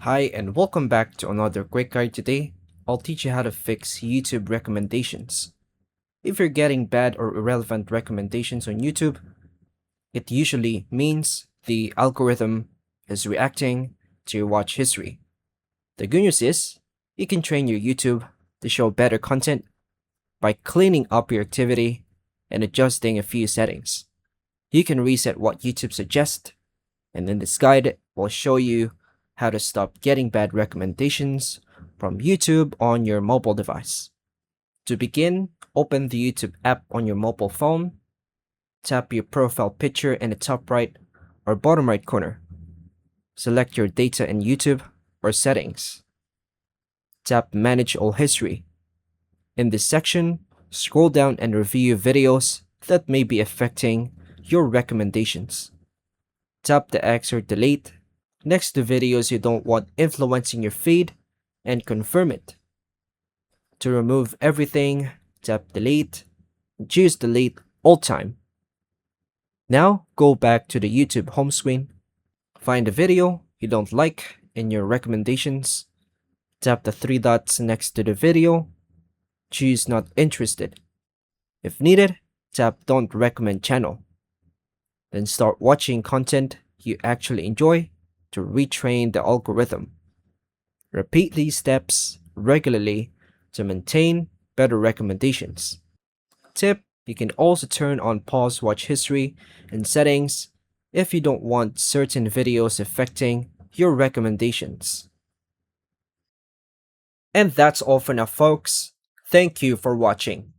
Hi and welcome back to another quick guide. Today, I'll teach you how to fix YouTube recommendations. If you're getting bad or irrelevant recommendations on YouTube, it usually means the algorithm is reacting to your watch history. The good news is, you can train your YouTube to show better content by cleaning up your activity and adjusting a few settings. You can reset what YouTube suggests, and in this guide, we'll show you how to stop getting bad recommendations from YouTube on your mobile device. To begin, open the YouTube app on your mobile phone. Tap your profile picture in the top right or bottom right corner. Select your data in YouTube or settings. Tap Manage All History. In this section, scroll down and review videos that may be affecting your recommendations. Tap the X or Delete next to videos you don't want influencing your feed and confirm it. To remove everything, tap Delete and choose Delete all time. Now go back to the YouTube home screen. Find a video you don't like in your recommendations. Tap the three dots next to the video. Choose Not Interested. If needed, tap Don't Recommend Channel. Then start watching content you actually enjoy to retrain the algorithm. Repeat these steps regularly to maintain better recommendations. Tip: you can also turn on pause watch history in settings if you don't want certain videos affecting your recommendations. And that's all for now, folks. Thank you for watching.